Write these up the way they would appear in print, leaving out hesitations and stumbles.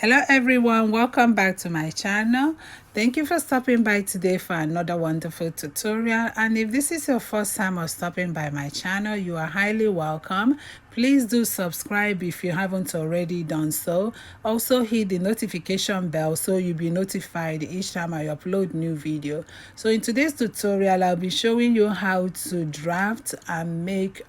Hello everyone, welcome back to my channel. Thank you for stopping by today for another wonderful tutorial. And if this is your first time of stopping by my channel, you are highly welcome. Please do subscribe if you haven't already done so. Also hit the notification bell so you'll be notified each time I upload new video. So in today's tutorial, I'll be showing you how to draft and make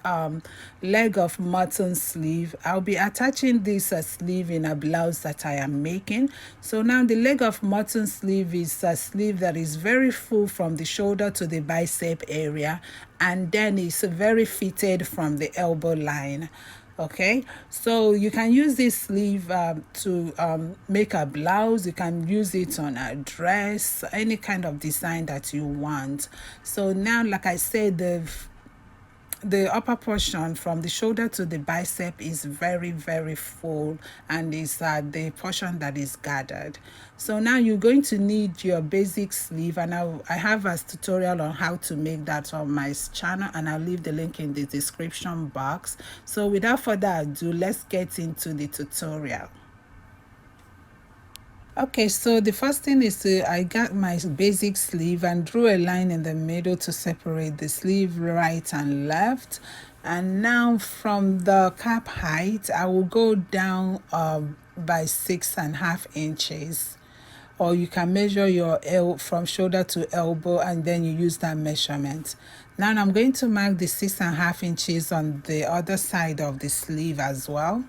leg of mutton sleeve. I'll be attaching this sleeve in a blouse that I am making. So now the leg of mutton sleeve is a sleeve that is very full from the shoulder to the bicep area, and then it's very fitted from the elbow line. Okay, so you can use this sleeve to make a blouse. You can use it on a dress, any kind of design that you want. So now, like I said, the upper portion from the shoulder to the bicep is very full, and is the portion that is gathered. So now you're going to need your basic sleeve, and I have a tutorial on how to make that on my channel, and I'll leave the link in the description box. So without further ado, let's get into the tutorial. Okay, so the first thing is I got my basic sleeve and drew a line in the middle to separate the sleeve right and left. And now from the cap height, I will go down by 6.5 inches. Or you can measure your from shoulder to elbow, and then you use that measurement. Now I'm going to mark the 6.5 inches on the other side of the sleeve as well.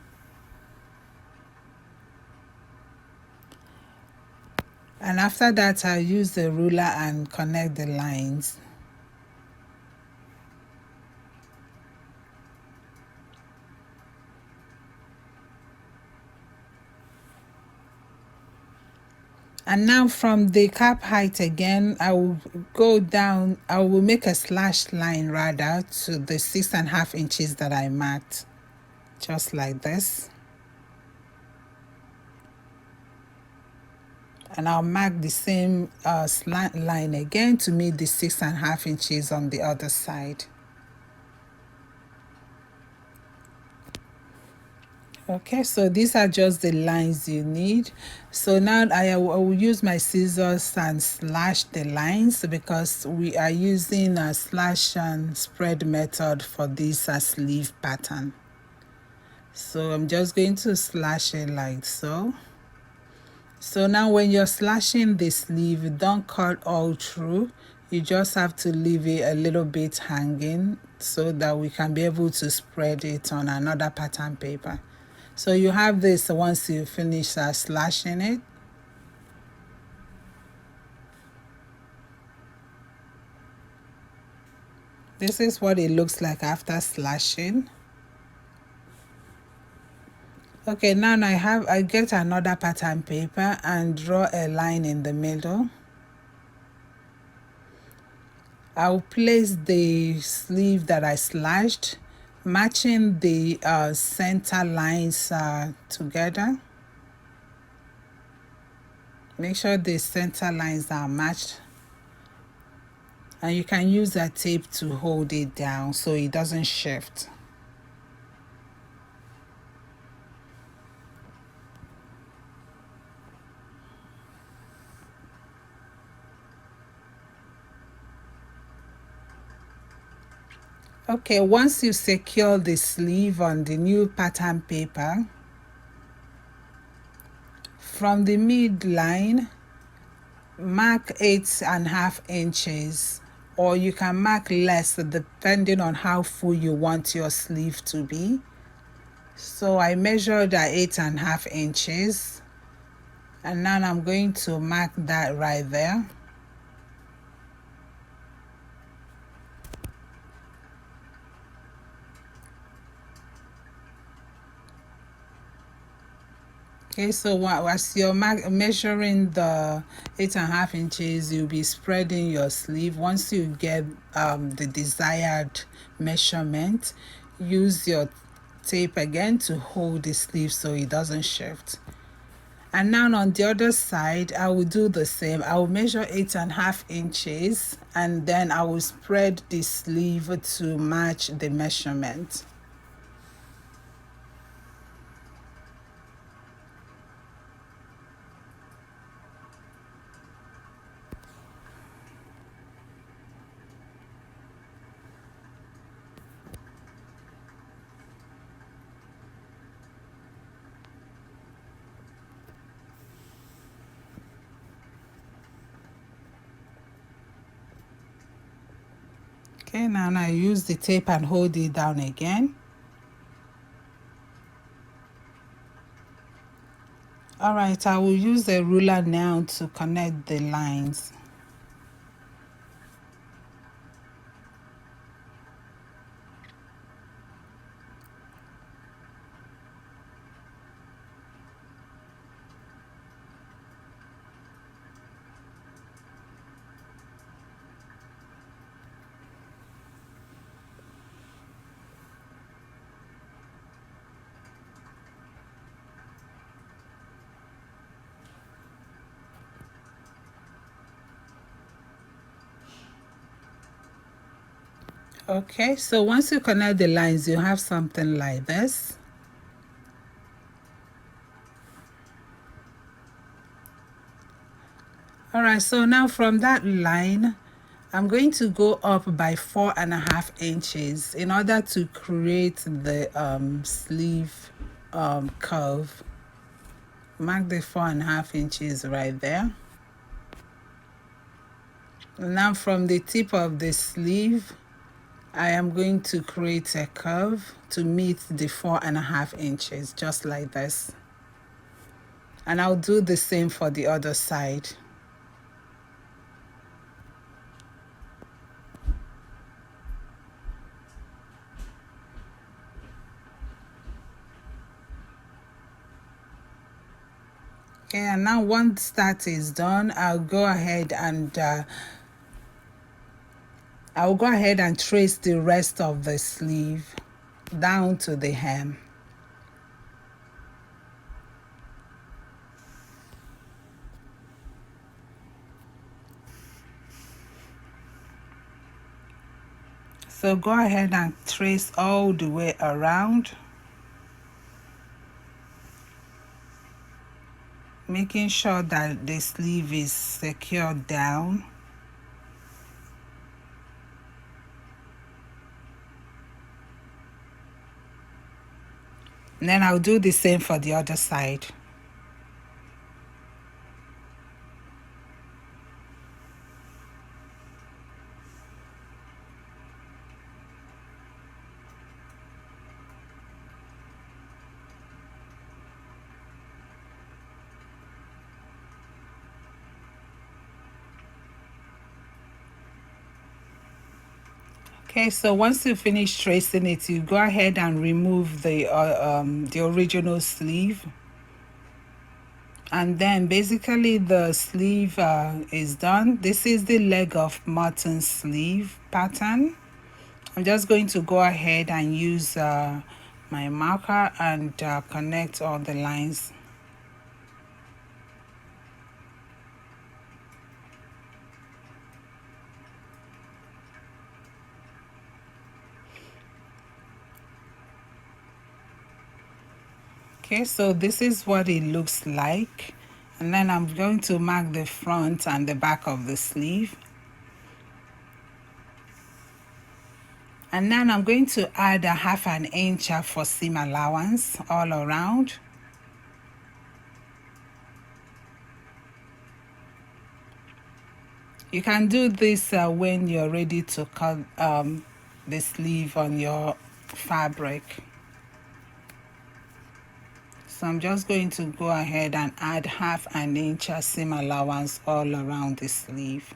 And after that, I'll use the ruler and connect the lines. And now from the cap height again, I will go down, I will make a slash line rather to the 6.5 inches that I marked, just like this. And I'll mark the same slant line again to meet the 6.5 inches on the other side. Okay, so these are just the lines you need. So now I will use my scissors and slash the lines, because we are using a slash and spread method for this sleeve pattern. So I'm just going to slash it like so. So now when you're slashing the sleeve, don't cut all through. You just have to leave it a little bit hanging so that we can be able to spread it on another pattern paper. So you have this once you finish slashing it. This is what it looks like after slashing. Okay, now I get another pattern paper and draw a line in the middle. I'll place the sleeve that I slashed, matching the center lines together. Make sure the center lines are matched, and you can use a tape to hold it down so it doesn't shift. Okay, once you secure the sleeve on the new pattern paper, from the midline, mark 8.5 inches, or you can mark less depending on how full you want your sleeve to be. So I measured at 8.5 inches, and now I'm going to mark that right there. Okay, so as you're measuring the 8.5 inches, you'll be spreading your sleeve. Once you get the desired measurement, use your tape again to hold the sleeve so it doesn't shift. And now on the other side, I will do the same. I will measure 8.5 inches, and then I will spread the sleeve to match the measurement. Okay, now I use the tape and hold it down again. Alright, I will use the ruler now to connect the lines. Okay, so once you connect the lines, you have something like this. Alright, so now from that line, I'm going to go up by 4.5 inches in order to create the sleeve curve. Mark the 4.5 inches right there. Now from the tip of the sleeve, I am going to create a curve to meet the 4.5 inches, just like this. And I'll do the same for the other side. Okay, and now once that is done, I'll go ahead and trace the rest of the sleeve down to the hem. So go ahead and trace all the way around, making sure that the sleeve is secured down. And then I'll do the same for the other side. Okay, so once you finish tracing it, you go ahead and remove the original sleeve. And then basically the sleeve is done. This is the leg of mutton sleeve pattern. I'm just going to go ahead and use my marker and connect all the lines. Okay, so this is what it looks like. And then I'm going to mark the front and the back of the sleeve. And then I'm going to add a 1/2 inch for seam allowance all around. You can do this when you're ready to cut the sleeve on your fabric. So I'm just going to go ahead and add 1/2 inch seam allowance all around the sleeve.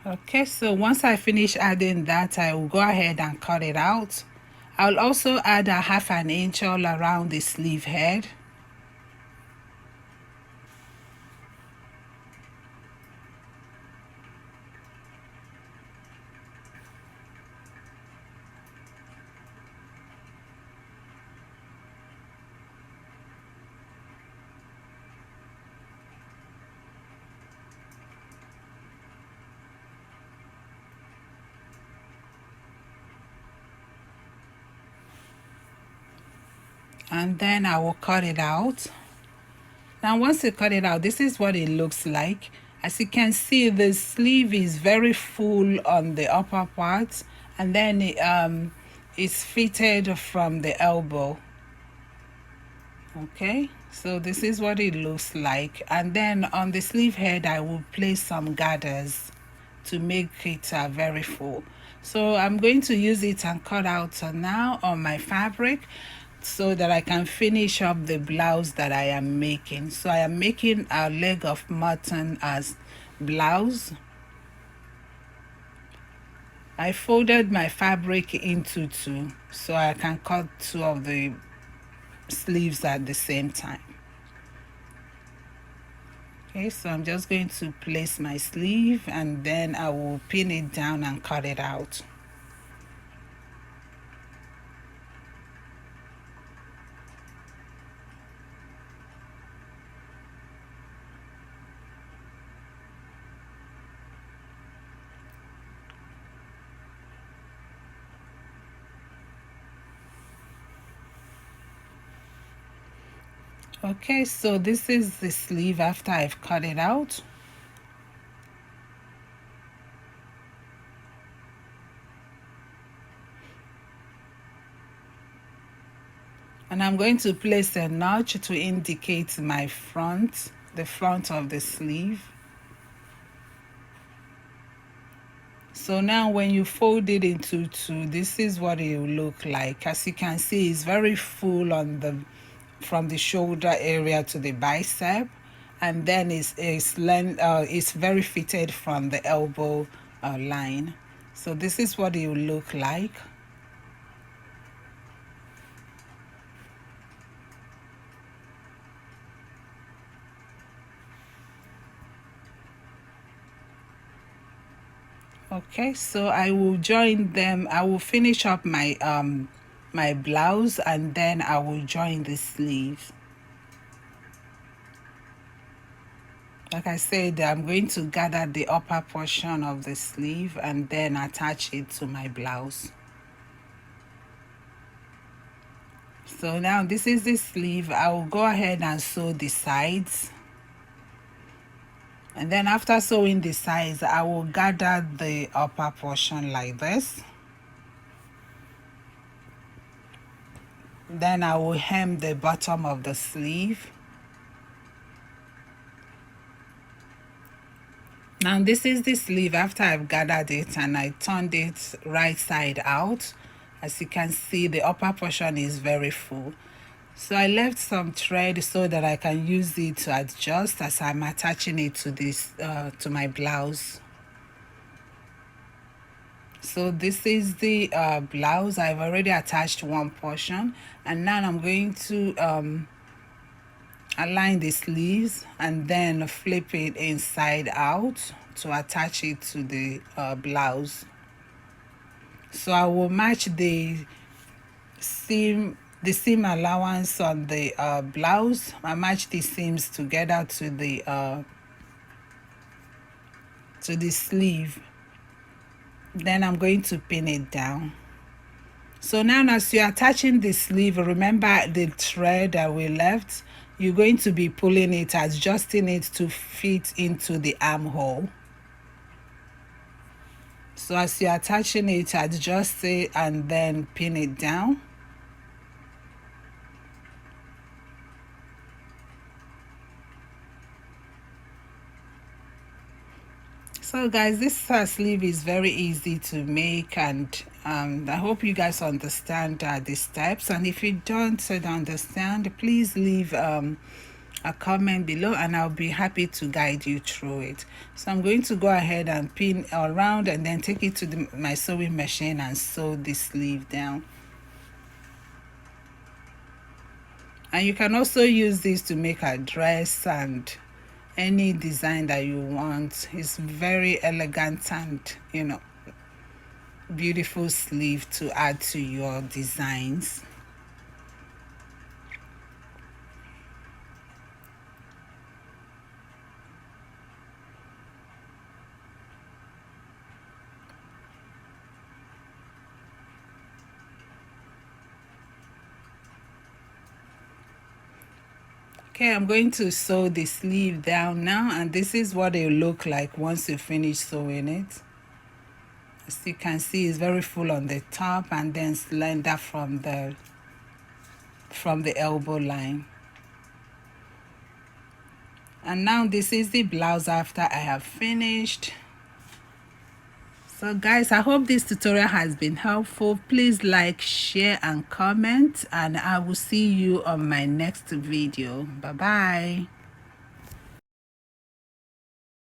Okay, so once I finish adding that, I will go ahead and cut it out. I'll also add a 1/2 inch all around the sleeve head. and then I will cut it out. Now once you cut it out, this is what it looks like. As you can see, the sleeve is very full on the upper part, and then it's fitted from the elbow. Okay, so this is what it looks like. And then on the sleeve head, I will place some gathers to make it very full. So I'm going to use it and cut out now on my fabric so that I can finish up the blouse that I am making. So I am making a leg of mutton as blouse. I folded my fabric into two so I can cut two of the sleeves at the same time. Okay, so I'm just going to place my sleeve and then I will pin it down and cut it out. Okay, so this is the sleeve after I've cut it out. And I'm going to place a notch to indicate my front, the front of the sleeve. So now when you fold it into two, this is what it will look like. As you can see, it's very full on the from the shoulder area to the bicep, and then it's very fitted from the elbow line. So this is what it will look like. Okay, so I will join them. I will finish up my my blouse and then I will join the sleeves. Like I said, I'm going to gather the upper portion of the sleeve and then attach it to my blouse. So now this is the sleeve. I will go ahead and sew the sides. And then after sewing the sides, I will gather the upper portion like this. Then I will hem the bottom of the sleeve. Now this is the sleeve after I've gathered it and I turned it right side out. As you can see, the upper portion is very full. So I left some thread so that I can use it to adjust as I'm attaching it to this to my blouse. So this is the blouse. I've already attached one portion, and now I'm going to align the sleeves and then flip it inside out to attach it to the blouse. So I will match the seam allowance on the blouse. I match the seams together to the sleeve. Then I'm going to pin it down. So now as you're attaching the sleeve, remember the thread that we left. You're going to be pulling it, adjusting it to fit into the armhole. So as you're attaching it, adjust it and then pin it down. So guys, this sleeve is very easy to make, and I hope you guys understand the steps. And if you don't understand, please leave a comment below and I'll be happy to guide you through it. So I'm going to go ahead and pin around and then take it to my sewing machine and sew the sleeve down. And you can also use this to make a dress and any design that you want. It's very elegant and beautiful sleeve to add to your designs. Okay, I'm going to sew the sleeve down now, and this is what it look like once you finish sewing it. As you can see, it's very full on the top and then slender from the elbow line. And now this is the blouse after I have finished. So guys, I hope this tutorial has been helpful. Please like, share and comment, and I will see you on my next video. Bye bye.